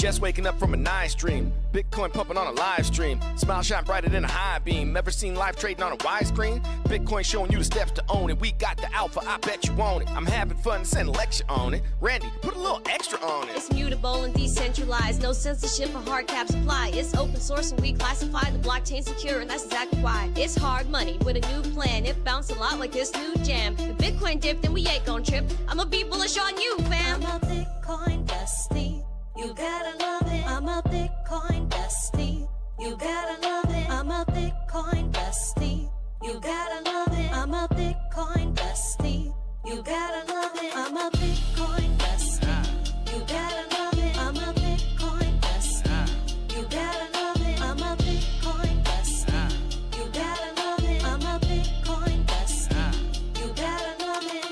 Just waking up from a nice dream. Bitcoin pumping on a live stream. Smile shine brighter than a high beam. Ever seen live trading on a widescreen? Bitcoin showing you the steps to own it. We got the alpha, I bet you want it. I'm having fun, send a lecture on it. Randy, put a little extra on it. It's mutable and decentralized. No censorship or hard cap supply. It's open source and we classify the blockchain secure, and that's exactly why. It's hard money with a new plan. It bounced a lot like this new jam. If Bitcoin dipped, then we ain't gon' trip. I'ma be bullish on you, fam. I'm a Bitcoin bestie. You gotta love it. I'm a Bitcoin bestie. You gotta love it. I'm a Bitcoin bestie. You gotta love it. I'm a Bitcoin bestie. You gotta love it. I'm a Bitcoin bestie. You gotta love it. I'm a Bitcoin bestie. You gotta love it. I'm a Bitcoin bestie. You gotta love it. I'm a Bitcoin bestie. You gotta love it.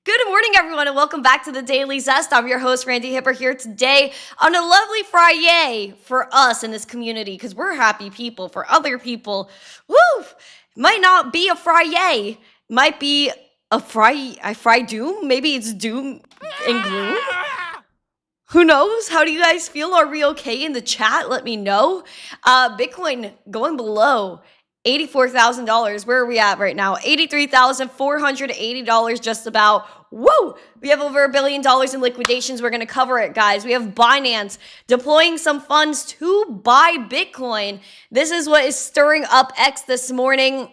Good morning, everyone, and welcome back to the Daily Zest. I'm your host, Randi Hipper, here today on a lovely Friday for us in this community, because we're happy people. For other people, woo, might not be a Friday. Might be a Fry doom. Maybe it's doom and gloom. Who knows? How do you guys feel? Are we okay in the chat? Let me know. Bitcoin going below $84,000. Where are we at right now? $83,480 just about. Woo! We have over $1 billion in liquidations. We're going to cover it, guys. We have Binance deploying some funds to buy Bitcoin. This is what is stirring up X this morning.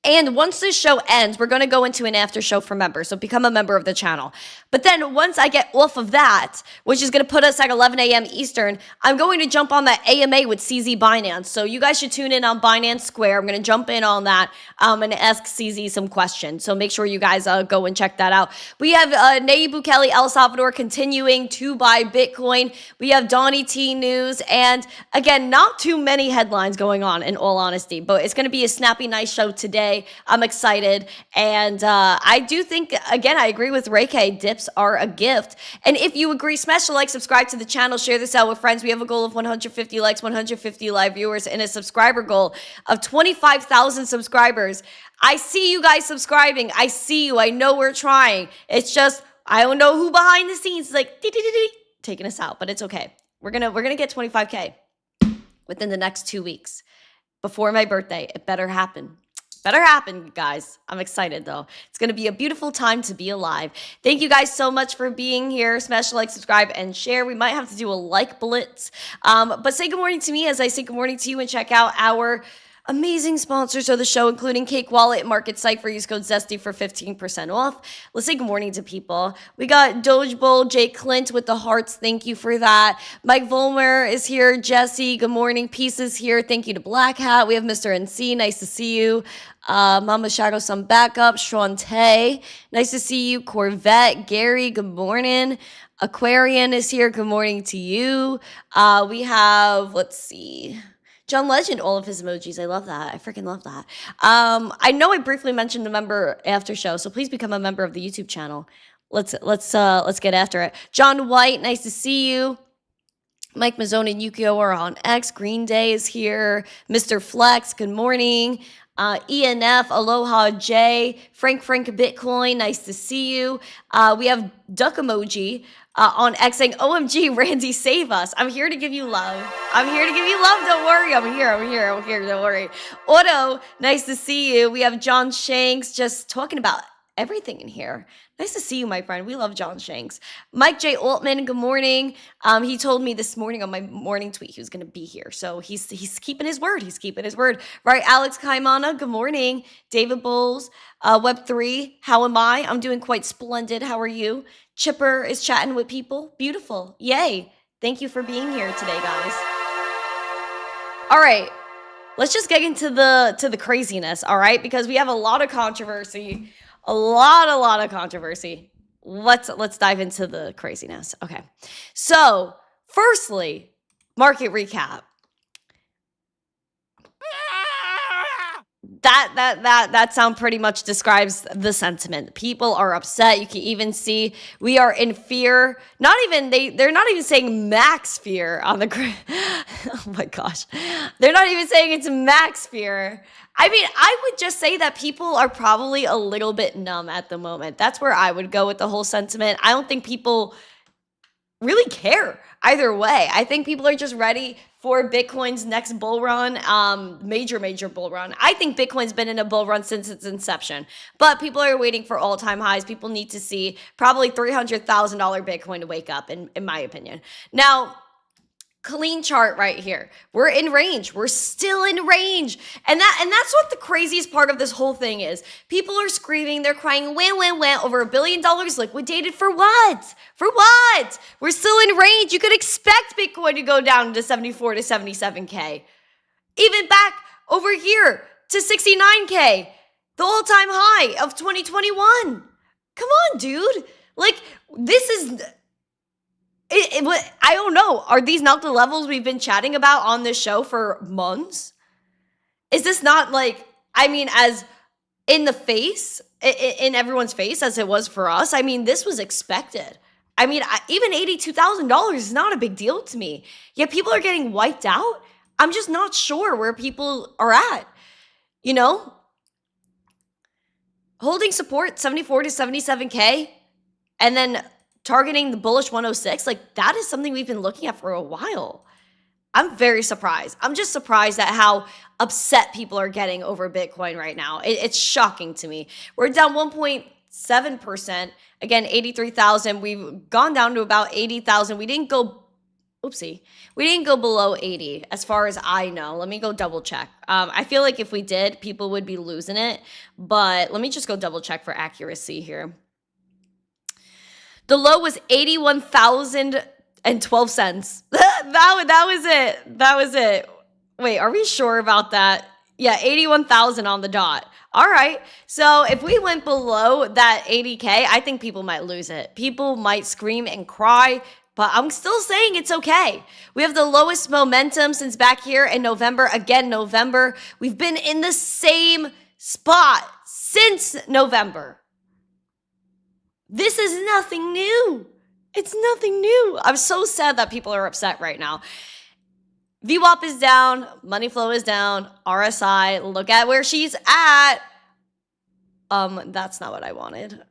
And once this show ends, we're going to go into an after show for members. So become a member of the channel. But then once I get off of that, which is going to put us at 11 a.m. Eastern, I'm going to jump on that AMA with CZ Binance. So you guys should tune in on Binance Square. I'm going to jump in on that and ask CZ some questions. So make sure you guys go and check that out. We have Nayib Bukele, El Salvador, continuing to buy Bitcoin. We have Donnie T News. And again, not too many headlines going on, in all honesty. But it's going to be a snappy, nice show today. I'm excited. And I do think, again, I agree with Ray K. Dips are a gift. And if you agree, smash the like, subscribe to the channel, share this out with friends. We have a goal of 150 likes, 150 live viewers, and a subscriber goal of 25,000 subscribers. I see you guys subscribing. I see you. I know we're trying. It's just, I don't know who behind the scenes is like, taking us out, but it's okay. We're gonna get 25K within the next 2 weeks before my birthday. It better happen. Better happen, guys. I'm excited, though. It's going to be a beautiful time to be alive. Thank you guys so much for being here. Smash the like, subscribe, and share. We might have to do a like blitz. But say good morning to me as I say good morning to you, and check out our amazing sponsors of the show, including Cake Wallet, Market Cipher. Use code ZESTY for 15% off. Let's say good morning to people. We got Doge Bull, Jay Clint with the hearts. Thank you for that. Mike Volmer is here. Jesse, good morning. Peace is here. Thank you to Black Hat. We have Mr. NC. Nice to see you. Mama Shadow, some backup. Shrante, nice to see you. Corvette, Gary, good morning. Aquarian is here. Good morning to you. We have, let's see, John Legend, all of his emojis. I love that. I freaking love that. I know I briefly mentioned the member after show, so please become a member of the YouTube channel. Let's get after it. John White, nice to see you. Mike Mazzone and Yukio are on X. Green Day is here. Mr. Flex, good morning. ENF, Aloha J, Frank Bitcoin, nice to see you. We have Duck Emoji on X saying, OMG, Randy, save us. I'm here to give you love. I'm here to give you love. Don't worry. I'm here. Don't worry. Otto, nice to see you. We have John Shanks just talking about everything in here. Nice to see you, my friend. We love John Shanks. Mike J. Altman, good morning. He told me this morning on my morning tweet he was going to be here. So he's keeping his word. He's keeping his word. Right, Alex Kaimana, good morning. David Bowles, Web3, how am I? I'm doing quite splendid. How are you? Chipper is chatting with people. Beautiful. Yay. Thank you for being here today, guys. All right. Let's just get into the craziness, all right? Because we have a lot of controversy. A lot of controversy. Let's dive into the craziness. Okay. So, firstly, market recap. That sound pretty much describes the sentiment. People are upset. You can even see we are in fear. They're not even saying max fear on the oh my gosh. They're not even saying it's max fear. I mean, I would just say that people are probably a little bit numb at the moment. That's where I would go with the whole sentiment. I don't think people really care either way. I think people are just ready for Bitcoin's next bull run, major bull run. I think Bitcoin's been in a bull run since its inception, but people are waiting for all-time highs. People need to see probably $300,000 Bitcoin to wake up, in my opinion. Now, clean chart right here. We're in range. We're still in range. And that's what the craziest part of this whole thing is. People are screaming, they're crying, win, over $1 billion liquidated for what? For what? We're still in range. You could expect Bitcoin to go down to 74 to 77K. Even back over here to 69K, the all-time high of 2021. Come on, dude. Like, this is... I don't know. Are these not the levels we've been chatting about on this show for months? Is this not like, I mean, as in the face, in everyone's face as it was for us? I mean, this was expected. I mean, even $82,000 is not a big deal to me. Yet people are getting wiped out. I'm just not sure where people are at, you know? Holding support 74 to 77K and then targeting the bullish 106, like that is something we've been looking at for a while. I'm very surprised. I'm just surprised at how upset people are getting over Bitcoin right now. It's shocking to me. We're down 1.7%. Again, 83,000. We've gone down to about 80,000. We didn't go below 80 as far as I know. Let me go double check. I feel like if we did, people would be losing it. But let me just go double check for accuracy here. The low was 81,012 cents. that was it. Wait, are we sure about that? Yeah, 81,000 on the dot. All right. So if we went below that 80K, I think people might lose it. People might scream and cry, but I'm still saying it's okay. We have the lowest momentum since back here in November. Again, November. We've been in the same spot since November. This is nothing new. It's nothing new. I'm so sad that people are upset right now. VWAP is down. Money flow is down. RSI, look at where she's at. That's not what I wanted.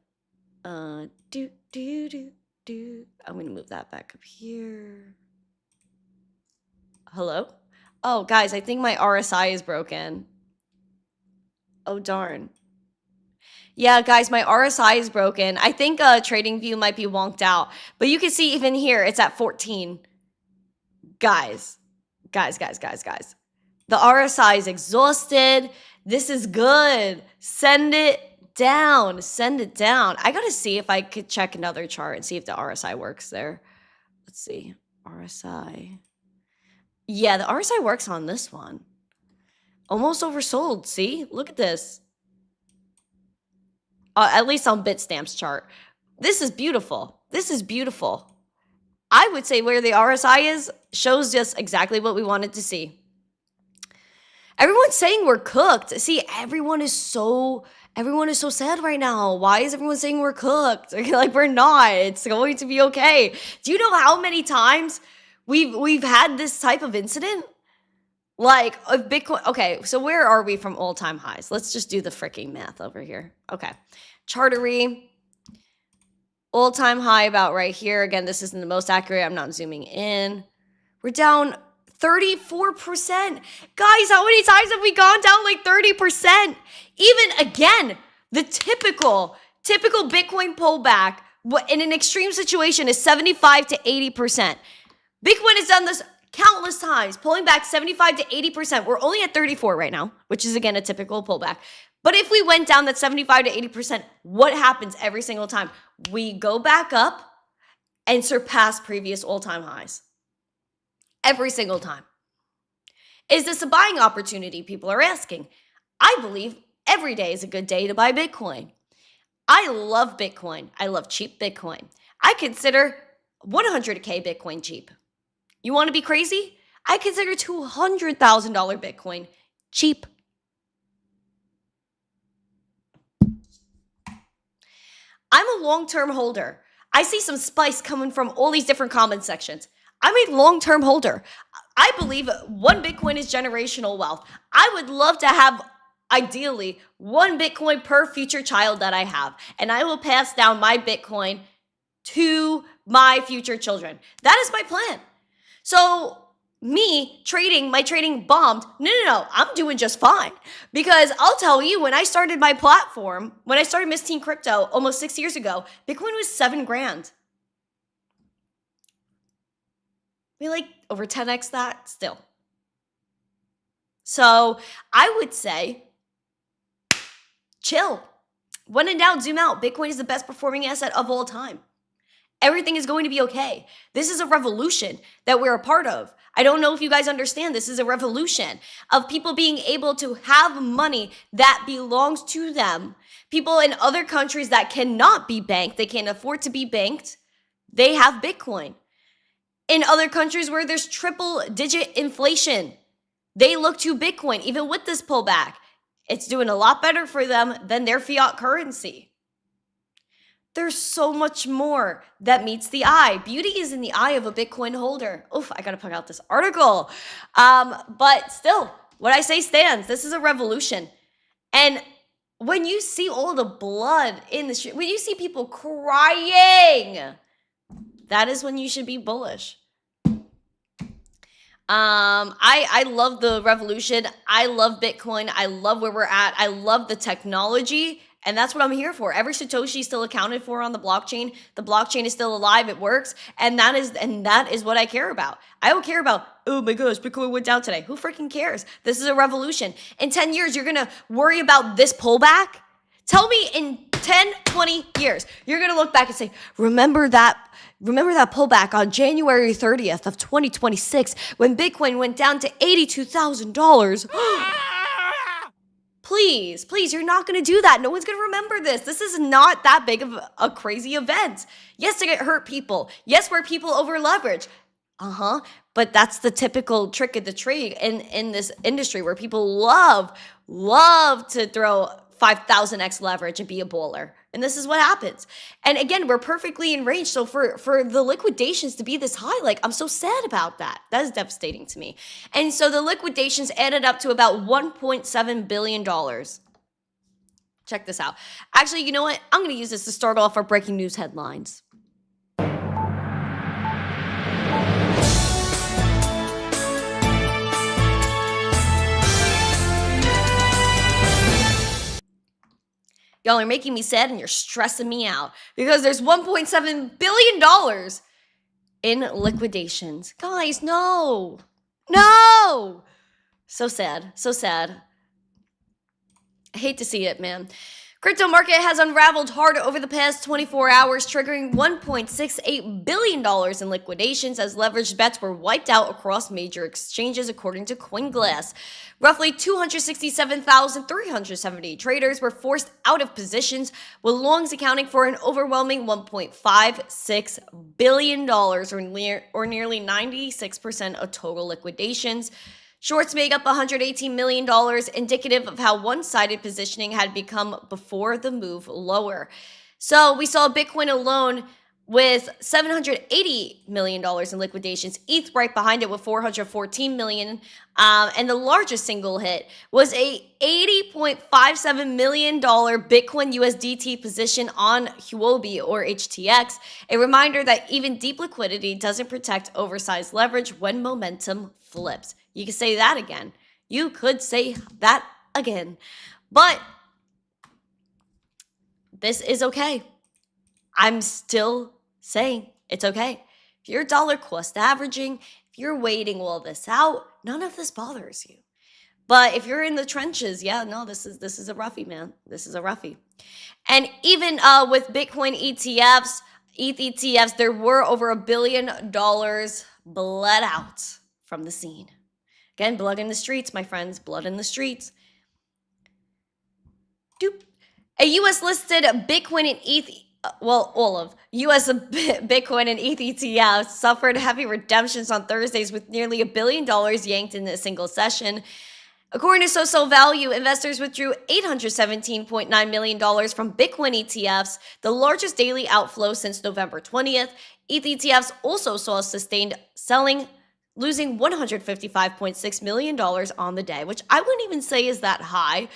I'm going to move that back up here. Hello? Oh, guys, I think my RSI is broken. Oh, darn. Yeah, guys, my RSI is broken. I think TradingView might be wonked out. But you can see even here, it's at 14. Guys. The RSI is exhausted. This is good. Send it down. I got to see if I could check another chart and see if the RSI works there. Let's see. RSI. Yeah, the RSI works on this one. Almost oversold. See? Look at this. At least on Bitstamp's chart. This is beautiful. I would say where the RSI is shows just exactly what we wanted to see. Everyone's saying we're cooked. See, everyone is so sad right now. Why is everyone saying we're cooked? Like we're not. It's going to be okay. Do you know how many times we've had this type of incident? Like if Bitcoin, okay, so where are we from all-time highs? Let's just do the freaking math over here. Okay, Chartery, all-time high about right here. Again, this isn't the most accurate. I'm not zooming in. We're down 34%. Guys, how many times have we gone down like 30%? Even again, the typical Bitcoin pullback in an extreme situation is 75 to 80%. Bitcoin has done this countless times, pulling back 75 to 80%. We're only at 34 right now, which is again a typical pullback. But if we went down that 75 to 80%, what happens every single time? We go back up and surpass previous all-time highs. Every single time. Is this a buying opportunity? People are asking. I believe every day is a good day to buy Bitcoin. I love Bitcoin. I love cheap Bitcoin. I consider 100K Bitcoin cheap. You want to be crazy? I consider $200,000 Bitcoin cheap. a long-term holder. I see some spice coming from all these different comment sections. I'm a long-term holder. I believe one Bitcoin is generational wealth. I would love to have, ideally, one Bitcoin per future child that I have. And I will pass down my Bitcoin to my future children. That is my plan. So me trading, my trading bombed. No. I'm doing just fine. Because I'll tell you, when I started my platform, when I started missteencrypto almost 6 years ago, Bitcoin was $7,000. We like over 10x that still. So I would say, chill. When in doubt, zoom out. Bitcoin is the best performing asset of all time. Everything is going to be okay. This is a revolution that we're a part of. I don't know if you guys understand. This is a revolution of people being able to have money that belongs to them. People in other countries that cannot be banked, they can't afford to be banked, they have Bitcoin. In other countries where there's triple-digit inflation, they look to Bitcoin. Even with this pullback, it's doing a lot better for them than their fiat currency. There's so much more that meets the eye. Beauty is in the eye of a Bitcoin holder. Oof, I gotta put out this article. But still, what I say stands. This is a revolution. And when you see all the blood in the street, when you see people crying, that is when you should be bullish. I love the revolution. I love Bitcoin. I love where we're at. I love the technology. And that's what I'm here for. Every Satoshi is still accounted for on the blockchain. The blockchain is still alive. It works. And that is what I care about. I don't care about, oh my gosh, Bitcoin went down today. Who freaking cares? This is a revolution. In 10 years, you're going to worry about this pullback? Tell me in 10, 20 years, you're going to look back and say, remember that pullback on January 30th of 2026 when Bitcoin went down to $82,000. Please, you're not going to do that. No one's going to remember this. This is not that big of a crazy event. Yes, it hurt people. Yes, where people over leverage. But that's the typical trick of the trade in this industry where people love to throw 5,000x leverage and be a bowler. And this is what happens. And again, we're perfectly in range. So for the liquidations to be this high, like, I'm so sad about that. That is devastating to me. And so the liquidations added up to about $1.7 billion. Check this out. Actually, you know what? I'm going to use this to start off our breaking news headlines. Y'all are making me sad and you're stressing me out because there's $1.7 billion in liquidations. Guys, no. So sad. I hate to see it, man. Crypto market has unraveled hard over the past 24 hours, triggering $1.68 billion in liquidations as leveraged bets were wiped out across major exchanges, according to CoinGlass. Roughly 267,370 traders were forced out of positions, with longs accounting for an overwhelming $1.56 billion, or nearly 96% of total liquidations. Shorts make up $118 million, indicative of how one-sided positioning had become before the move lower. So we saw Bitcoin alone with $780 million in liquidations, ETH right behind it with $414 million, and the largest single hit was a $80.57 million Bitcoin USDT position on Huobi or HTX, a reminder that even deep liquidity doesn't protect oversized leverage when momentum flips. You can say that again. You could say that again. But this is okay. I'm still saying it's okay. If you're dollar cost averaging, if you're waiting all this out, none of this bothers you. But if you're in the trenches, yeah, no, this is a roughie, man. This is a roughie. And even with Bitcoin ETFs, ETH ETFs, there were over $1 billion bled out from the scene. Again, blood in the streets, my friends, blood in the streets. Doop. A U.S.-listed Bitcoin and ETH, all of U.S. Bitcoin and ETH ETFs suffered heavy redemptions on Thursdays with nearly $1 billion yanked in a single session. According to So Value, investors withdrew $817.9 million from Bitcoin ETFs, the largest daily outflow since November 20th. ETH ETFs also saw sustained selling, losing $155.6 million on the day, which I wouldn't even say is that high,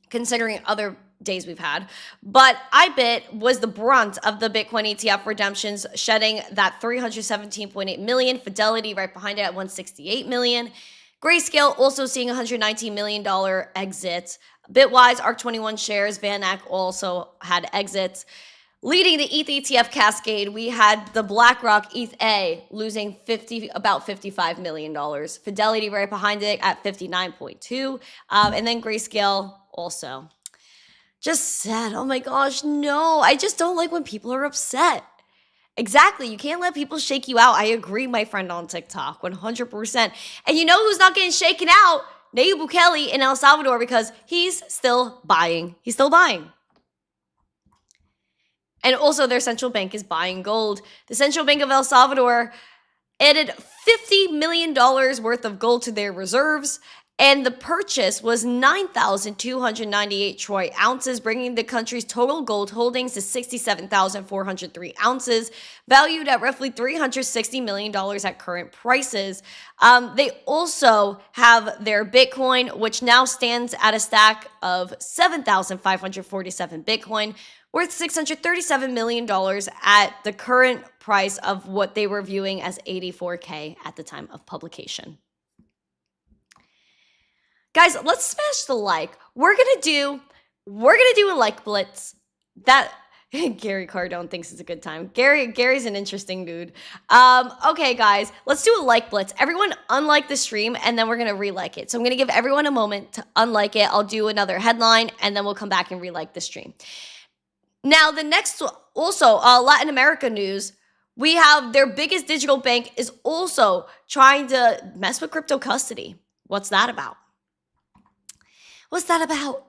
considering other days we've had. But IBIT was the brunt of the Bitcoin ETF redemptions, shedding that $317.8 million. Fidelity right behind it at $168 million. Grayscale also seeing $119 million exit. Bitwise, ARK21 shares, VanEck also had exits. Leading the ETH ETF cascade, we had the BlackRock ETH A losing about $55 million. Fidelity right behind it at 59.2, and then Grayscale also. Just sad. Oh my gosh, no. I just don't like when people are upset. Exactly. You can't let people shake you out. I agree, my friend on TikTok, 100%. And you know who's not getting shaken out? Nayib Bukele in El Salvador, because he's still buying. He's still buying. And also their central bank is buying gold. The Central Bank of El Salvador added $50 million worth of gold to their reserves, and the purchase was 9,298 troy ounces, bringing the country's total gold holdings to 67,403 ounces, valued at roughly $360 million at current prices. They also have their Bitcoin, which now stands at a stack of 7,547 Bitcoin, worth $637 million at the current price of what they were viewing as $84K at the time of publication. Guys, let's smash the like. We're gonna do a like blitz. That Gary Cardone thinks it's a good time. Gary's an interesting dude. Okay, guys, let's do a like blitz. Everyone unlike the stream, and then we're gonna re-like it. So I'm gonna give everyone a moment to unlike it. I'll do another headline, and then we'll come back and re-like the stream. Now, the next, also, Latin America news. We have their biggest digital bank is also trying to mess with crypto custody. What's that about? What's that about?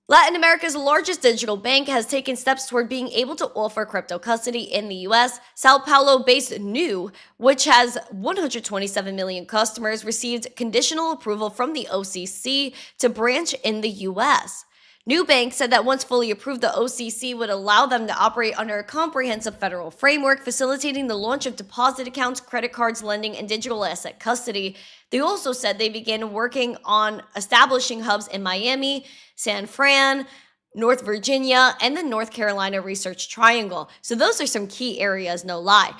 Latin America's largest digital bank has taken steps toward being able to offer crypto custody in the US. Sao Paulo-based Nu, which has 127 million customers, received conditional approval from the OCC to branch in the US. Nubank said that once fully approved, the OCC would allow them to operate under a comprehensive federal framework, facilitating the launch of deposit accounts, credit cards, lending, and digital asset custody. They also said they began working on establishing hubs in Miami, San Fran, North Virginia, and the North Carolina Research Triangle. So those are some key areas, no lie.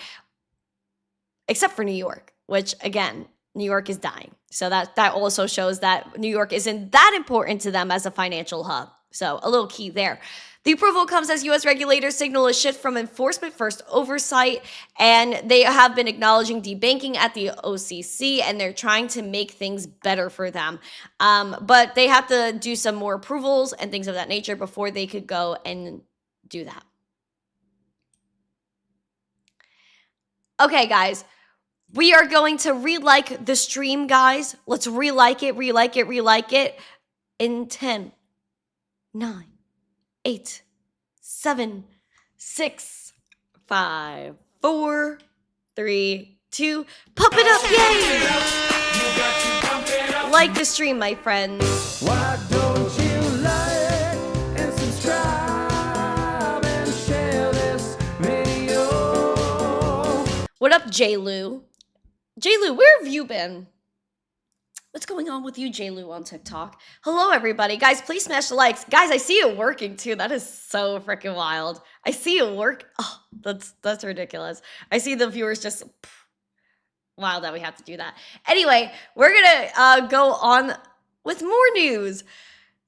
Except for New York, which, again, New York is dying. So that also shows that New York isn't that important to them as a financial hub. So a little key there. The approval comes as U.S. regulators signal a shift from enforcement-first oversight, and they have been acknowledging debanking at the OCC, and they're trying to make things better for them. But they have to do some more approvals and things of that nature before they could go and do that. Okay, guys. We are going to re-like the stream, guys. Let's re-like it in 10, 9, 8, 7, 6, 5, 4, 3, 2. Pump it up, yay! Like the stream, my friends. Why don't you like and subscribe and share this video? What up, J-Lou? J-Lou, where have you been? What's going on with you, J-Lou, on TikTok? Hello, everybody. Guys, please smash the likes. Guys, I see it working, too. That is so freaking wild. I see it work. Oh, that's ridiculous. I see the viewers just... Wow, that we have to do that. Anyway, we're going to go on with more news.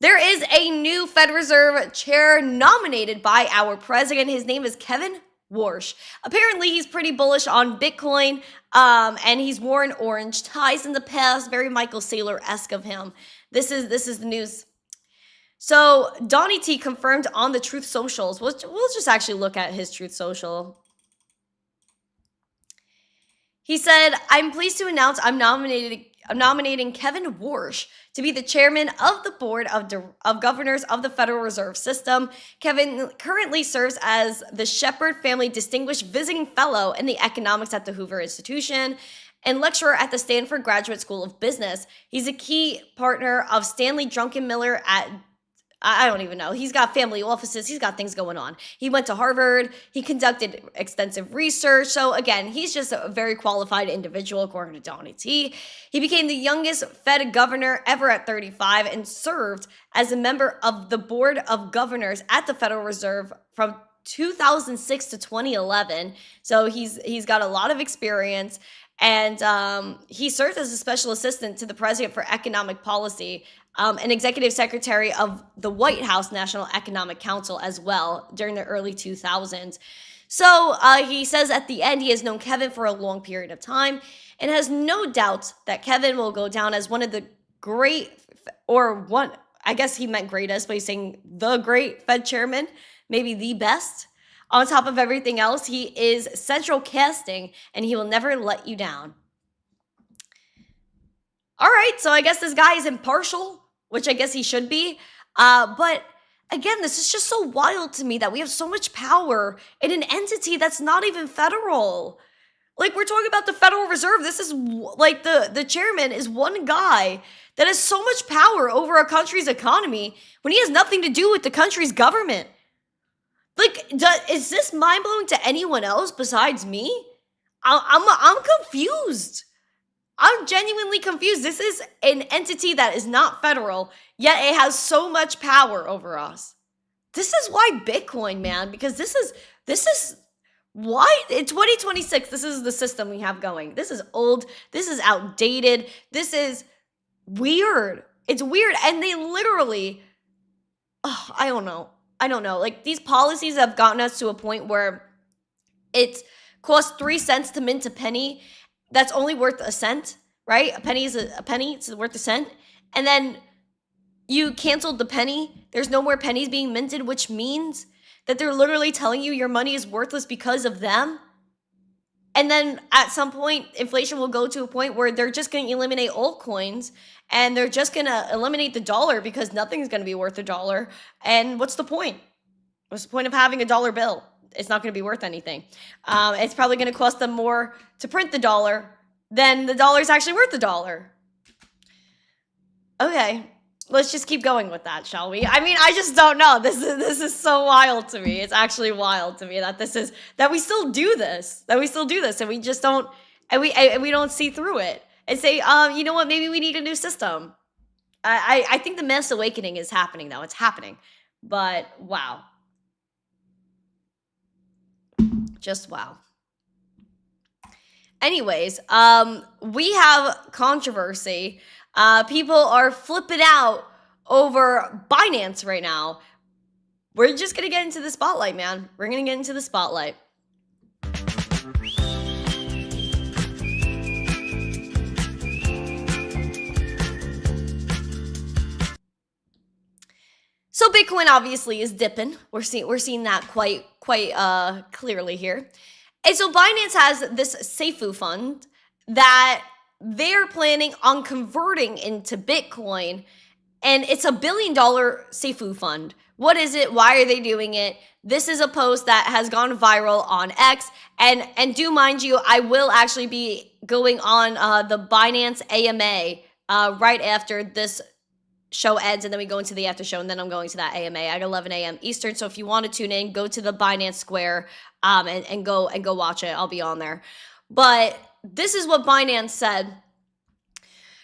There is a new Fed Reserve chair nominated by our president. His name is Kevin Warsh. Apparently, he's pretty bullish on Bitcoin, and he's worn orange ties in the past. Very Michael Saylor-esque of him. This is the news. So, Donnie T confirmed on the Truth Socials. We'll just actually look at his Truth Social. He said, "I'm pleased to announce I'm nominating Kevin Warsh to be the chairman of the board of governors of the Federal Reserve System. Kevin currently serves as the Shepherd Family Distinguished Visiting Fellow in the Economics at the Hoover Institution. and lecturer at the Stanford Graduate School of Business. He's a key partner of Stanley Druckenmiller at, I don't even know. He's got family offices. He's got things going on. He went to Harvard. He conducted extensive research. So again, he's just a very qualified individual according to Donnie T. He became the youngest Fed governor ever at 35 and served as a member of the Board of Governors at the Federal Reserve from 2006 to 2011. So he's got a lot of experience. And he served as a special assistant to the president for economic policy, and executive secretary of the White House National Economic Council as well during the early 2000s. So he says at the end, he has known Kevin for a long period of time and has no doubt that Kevin will go down as one of the great, or one, I guess he meant greatest, but he's saying the great Fed chairman, maybe the best. On top of everything else, he is central casting and he will never let you down. All right, so I guess this guy is impartial, which I guess he should be. But again, this is just so wild to me that we have so much power in an entity that's not even federal. Like, we're talking about the Federal Reserve. This is like the chairman is one guy that has so much power over a country's economy when he has nothing to do with the country's government. Like, is this mind-blowing to anyone else besides me? I'm confused. I'm genuinely confused. This is an entity that is not federal, yet it has so much power over us. This is why Bitcoin, man, because this is why in 2026, this is the system we have going. This is old. This is outdated. This is weird. It's weird. And they literally, I don't know. Like, these policies have gotten us to a point where it costs 3 cents to mint a penny. That's only worth a cent, right? A penny is a penny. It's worth a cent. And then you canceled the penny. There's no more pennies being minted, which means that they're literally telling you your money is worthless because of them. And then at some point, inflation will go to a point where they're just going to eliminate altcoins and they're just going to eliminate the dollar because nothing's going to be worth a dollar. And what's the point? What's the point of having a dollar bill? It's not going to be worth anything. It's probably going to cost them more to print the dollar than the dollar's actually worth the dollar. Okay, let's just keep going with that, shall we? I mean, I just don't know. This is so wild to me. It's actually wild to me that we still do this. And we just don't, and we don't see through it and say, you know what? Maybe we need a new system. I think the mass awakening is happening, though. It's happening, but wow. Just wow. Anyways, we have controversy. People are flipping out over Binance right now. We're just going to get into the spotlight, man. We're going to get into the spotlight. So Bitcoin obviously is dipping. We're seeing that quite clearly here. And so Binance has this Cipher fund that they're planning on converting into Bitcoin, and it's $1 billion Cipher fund. What is it? Why are they doing it? This is a post that has gone viral on X, and do mind you, I will actually be going on the Binance AMA right after this show ends, and then we go into the after show, and then I'm going to that AMA at 11 a.m. Eastern. So if you want to tune in, go to the Binance Square and go watch it. I'll be on there. But this is what Binance said.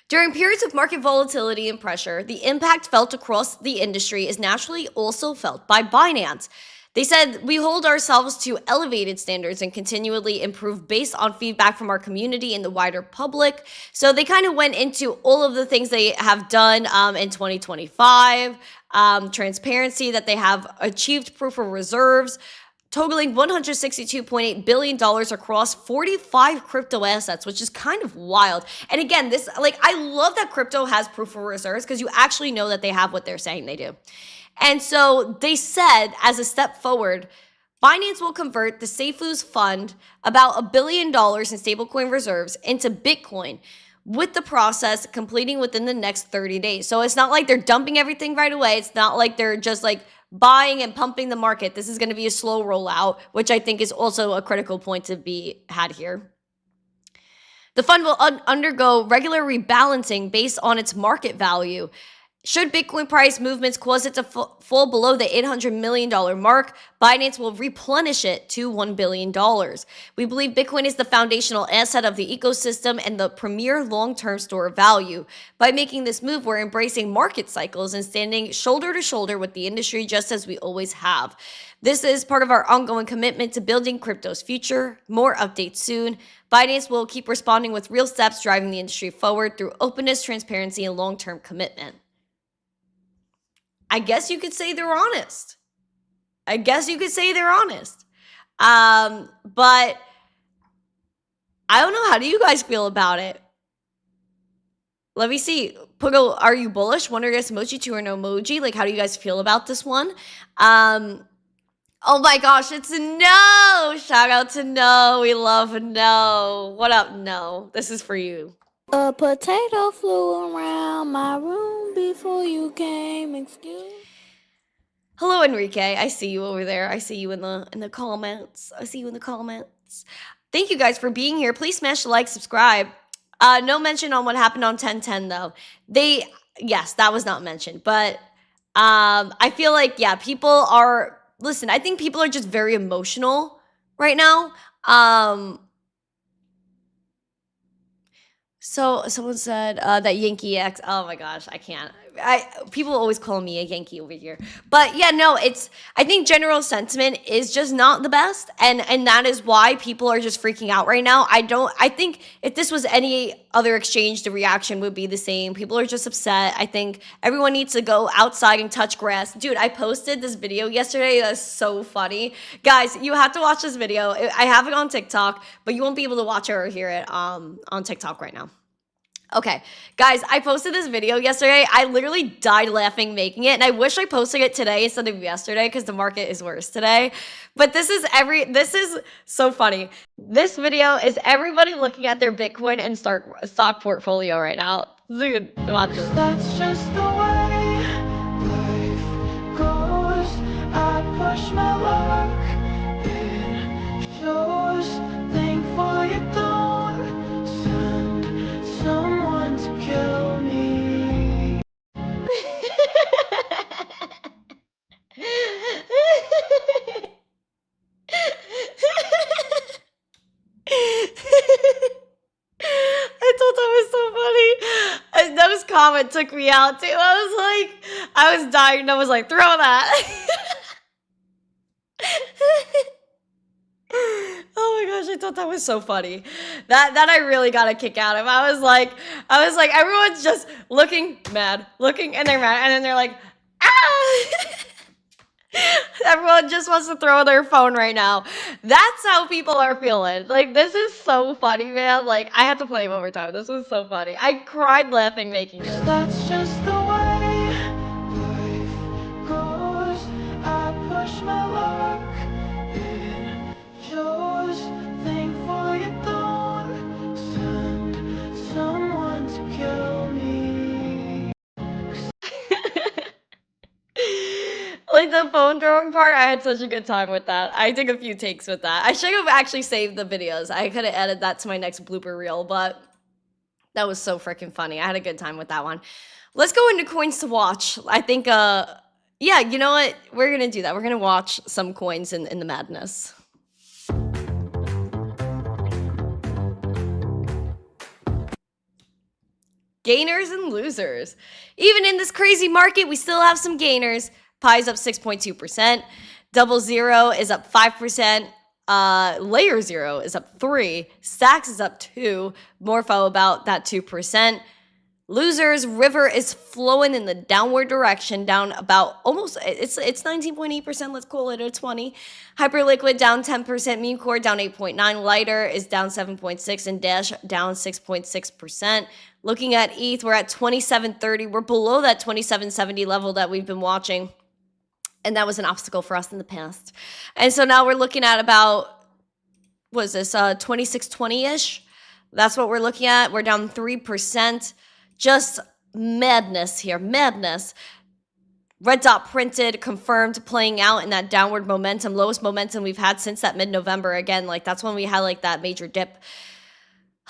During periods of market volatility and pressure, the impact felt across the industry is naturally also felt by Binance. They said, we hold ourselves to elevated standards and continually improve based on feedback from our community and the wider public. So they kind of went into all of the things they have done in 2025, transparency, that they have achieved proof of reserves, totaling $162.8 billion across 45 crypto assets, which is kind of wild. And again, this, like, I love that crypto has proof of reserves because you actually know that they have what they're saying they do. And so they said, as a step forward, Binance will convert the Cipher's fund, about $1 billion in stablecoin reserves, into Bitcoin, with the process completing within the next 30 days. So it's not like they're dumping everything right away. It's not like they're just like buying and pumping the market. This is going to be a slow rollout, which I think is also a critical point to be had here. The fund will undergo regular rebalancing based on its market value. Should Bitcoin price movements cause it to fall below the $800 million mark, Binance will replenish it to $1 billion. We believe Bitcoin is the foundational asset of the ecosystem and the premier long-term store of value. By making this move, we're embracing market cycles and standing shoulder to shoulder with the industry just as we always have. This is part of our ongoing commitment to building crypto's future. More updates soon. Binance will keep responding with real steps driving the industry forward through openness, transparency, and long-term commitment. I guess you could say they're honest. But I don't know. How do you guys feel about it? Let me see. Pugo, are you bullish? Wonder guess emoji, to or no emoji. Like, how do you guys feel about this one? Oh my gosh, it's a no. Shout out to No. We love No. What up, No? This is for you. A potato flew around my room before you came. Excuse. Hello, Enrique. I see you over there. I see you in the comments. Thank you guys for being here. Please smash the like, subscribe. No mention on what happened on 10/10 though. Yes, that was not mentioned. But I feel like people are. Listen, I think people are just very emotional right now. So someone said that Yankee X. Oh my gosh, I can't. People always call me a Yankee over here. But yeah, no, I think general sentiment is just not the best, and that is why people are just freaking out right now. I think if this was any other exchange, the reaction would be the same. People are just upset. I think everyone needs to go outside and touch grass. Dude, I posted this video yesterday. That's so funny. Guys, you have to watch this video. I have it on TikTok, but you won't be able to watch it or hear it on TikTok right now. Okay, guys, I posted this video yesterday. I literally died laughing making it, and I wish I posted it today instead of yesterday because the market is worse today. But this is so funny. This video is everybody looking at their Bitcoin and stock portfolio right now. Dude, watch this. That's just the way life goes. I push my luck. It shows. Thankful you don't send someone to kill me. I thought that was so funny. And those comment took me out too. I was dying and I was like, throw that. Oh my gosh, I thought that was so funny. That I really got a kick out of. I was like, everyone's just looking, and they're mad, and then they're like, ah! Everyone just wants to throw their phone right now. That's how people are feeling. Like, this is so funny, man. Like, I have to play it one more time. This was so funny. I cried laughing making this. That's just the way life goes. I push my luck. It shows. Thankful you don't send someone to kill me. Like, the phone throwing part, I had such a good time with that. I took a few takes with that. I should have actually saved the videos. I could have added that to my next blooper reel, but that was so freaking funny. I had a good time with that one. Let's go into coins to watch. I think, yeah, you know what? We're going to do that. We're going to watch some coins in the madness. Gainers and losers. Even in this crazy market, we still have some gainers. Pi's up 6.2%. Double Zero is up 5%. Layer Zero is up 3%. Stacks is up 2%. Morpho about that 2%. Losers, River is flowing in the downward direction, down about almost, it's 19.8%, let's call it a 20. Hyperliquid down 10%, Meme Core down 8.9%, Lighter is down 7.6%, and Dash down 6.6%. Looking at ETH, we're at 27.30. We're below that 27.70 level that we've been watching, and that was an obstacle for us in the past. And so now we're looking at about, what is this, 26.20-ish? That's what we're looking at. We're down 3%. Just madness here, madness. Red dot printed, confirmed, playing out in that downward momentum, lowest momentum we've had since that mid-November. Again, like, that's when we had like that major dip.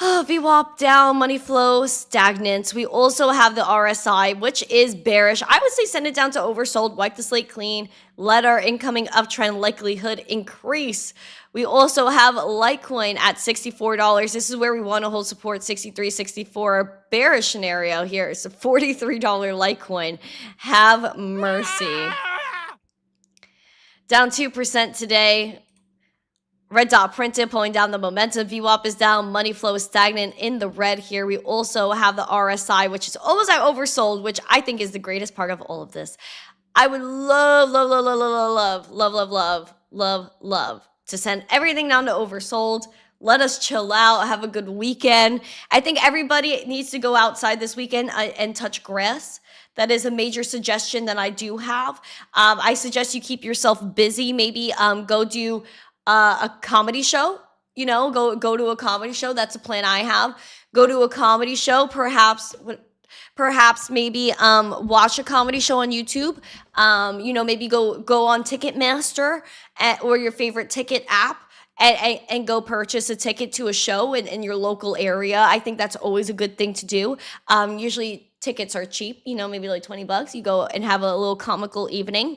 VWAP down, money flow stagnant. We also have the RSI, which is bearish. I would say send it down to oversold, wipe the slate clean, let our incoming uptrend likelihood increase. We also have Litecoin at $64. This is where we want to hold support, 63, 64. Bearish scenario here. It's a $43 Litecoin. Have mercy. Down 2% today. Red dot printed, pulling down the momentum. VWAP is down. Money flow is stagnant in the red here. We also have the RSI, which is almost at oversold, which I think is the greatest part of all of this. I would love to send everything down to oversold. Let us chill out, have a good weekend. I think everybody needs to go outside this weekend and touch grass. That is a major suggestion that I do have. I suggest you keep yourself busy. Maybe go do a comedy show. You know, go to a comedy show. That's a plan I have. Go to a comedy show, perhaps maybe watch a comedy show on YouTube. You know, maybe go on Ticketmaster or your favorite ticket app and go purchase a ticket to a show in your local area. I think that's always a good thing to do. Usually tickets are cheap, you know, maybe like $20. You go and have a little comical evening.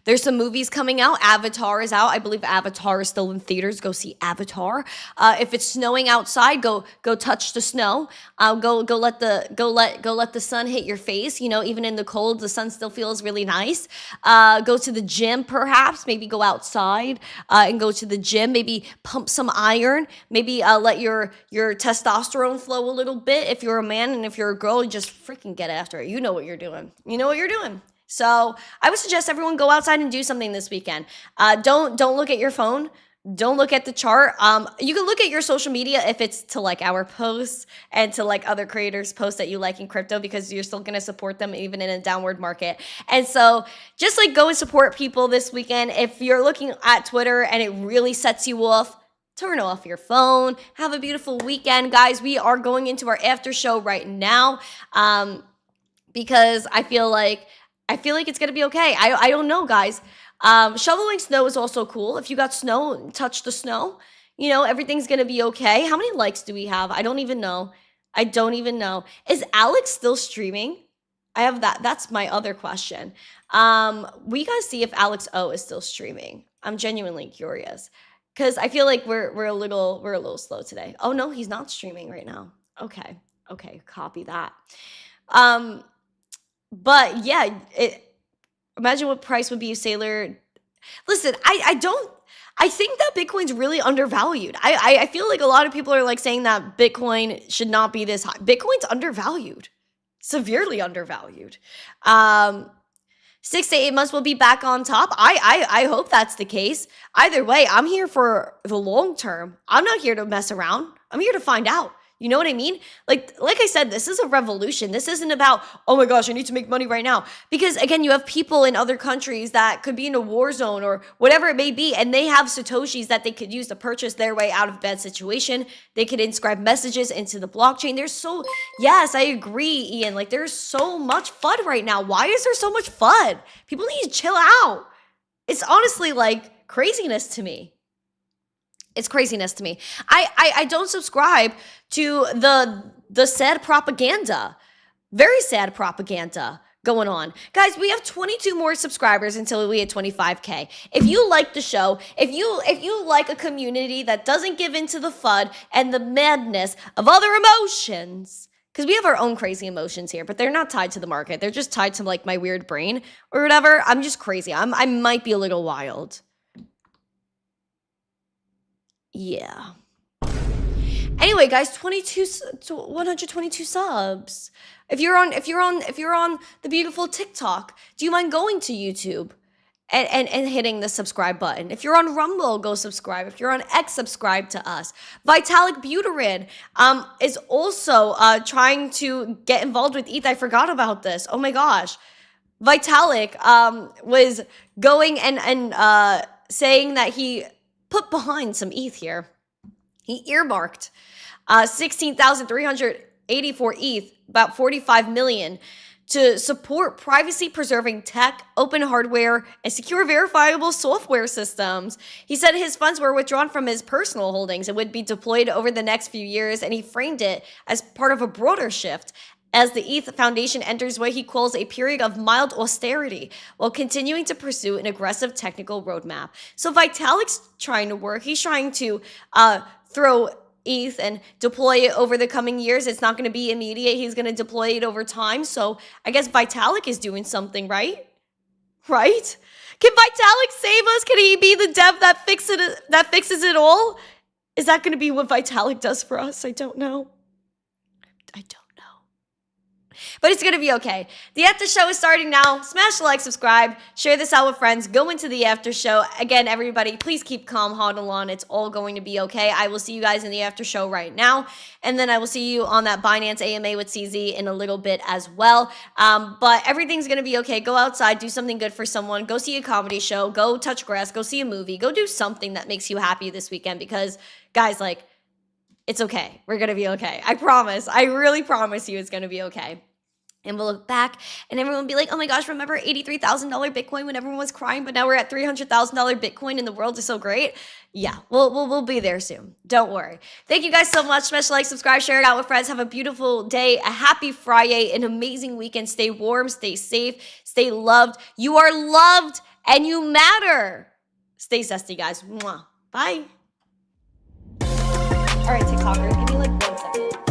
There's some movies coming out. Avatar is out. I believe Avatar is still in theaters. Go see Avatar. If it's snowing outside, go touch the snow. Go let the sun hit your face. You know, even in the cold, the sun still feels really nice. Go to the gym, perhaps. Maybe go outside and go to the gym. Maybe pump some iron. Maybe let your testosterone flow a little bit. If you're a man, and if you're a girl, you just freaking get after it. You know what you're doing. You know what you're doing. So I would suggest everyone go outside and do something this weekend. Don't look at your phone. Don't look at the chart. You can look at your social media if it's to like our posts and to like other creators' posts that you like in crypto, because you're still going to support them even in a downward market. And so just like go and support people this weekend. If you're looking at Twitter and it really sets you off, turn off your phone. Have a beautiful weekend, guys. We are going into our after show right now because I feel like it's going to be okay. I don't know, guys. Shoveling snow is also cool. If you got snow, touch the snow. You know, everything's going to be okay. How many likes do we have? I don't even know. Is Alex still streaming? I have that. That's my other question. We got to see if Alex O is still streaming. I'm genuinely curious because I feel like we're a little slow today. Oh, no, he's not streaming right now. Okay. Copy that. But yeah, imagine what price would be if Sailor. Listen, I think that Bitcoin's really undervalued. I feel like a lot of people are like saying that Bitcoin should not be this high. Bitcoin's undervalued, severely undervalued. 6 to 8 months we'll be back on top. I hope that's the case. Either way, I'm here for the long term. I'm not here to mess around. I'm here to find out. You know what I mean? Like I said, this is a revolution. This isn't about, oh my gosh, I need to make money right now. Because again, you have people in other countries that could be in a war zone or whatever it may be, and they have Satoshis that they could use to purchase their way out of a bad situation. They could inscribe messages into the blockchain. Yes, I agree, Ian. Like there's so much FUD right now. Why is there so much FUD? People need to chill out. It's honestly like craziness to me. It's craziness to me. I don't subscribe to the sad propaganda. Very sad propaganda going on. Guys, we have 22 more subscribers until we hit 25K. If you like the show, if you like a community that doesn't give into the FUD and the madness of other emotions, because we have our own crazy emotions here, but they're not tied to the market. They're just tied to like my weird brain or whatever. I'm just crazy. I might be a little wild. Yeah. Anyway, guys, 122 subs. If you're on the beautiful TikTok, do you mind going to YouTube and hitting the subscribe button? If you're on Rumble, go subscribe. If you're on X, subscribe to us. Vitalik Buterin is also trying to get involved with ETH. I forgot about this. Oh my gosh. Vitalik was going and saying that he put behind some ETH here. He earmarked 16,384 ETH, about 45 million, to support privacy-preserving tech, open hardware, and secure verifiable software systems. He said his funds were withdrawn from his personal holdings and would be deployed over the next few years, and he framed it as part of a broader shift as the ETH Foundation enters what he calls a period of mild austerity while continuing to pursue an aggressive technical roadmap. So Vitalik's trying to work. He's trying to throw ETH and deploy it over the coming years. It's not going to be immediate. He's going to deploy it over time. So I guess Vitalik is doing something, right? Right? Can Vitalik save us? Can he be the dev that fixes it all? Is that going to be what Vitalik does for us? I don't know. I don't know. But it's going to be okay. The after show is starting now. Smash the like, subscribe, share this out with friends. Go into the after show. Again, everybody, please keep calm, hodl on. It's all going to be okay. I will see you guys in the after show right now. And then I will see you on that Binance AMA with CZ in a little bit as well. But everything's going to be okay. Go outside, do something good for someone. Go see a comedy show. Go touch grass. Go see a movie. Go do something that makes you happy this weekend because, guys, like, it's okay. We're going to be okay. I promise. I really promise you it's going to be okay. And we'll look back and everyone will be like, oh my gosh, remember $83,000 Bitcoin when everyone was crying, but now we're at $300,000 Bitcoin and the world is so great? Yeah, we'll be there soon. Don't worry. Thank you guys so much. Smash the like, subscribe, share it out with friends. Have a beautiful day, a happy Friday, an amazing weekend. Stay warm, stay safe, stay loved. You are loved and you matter. Stay zesty, guys. Mwah. Bye. All right, TikTokers, give me like 1 second.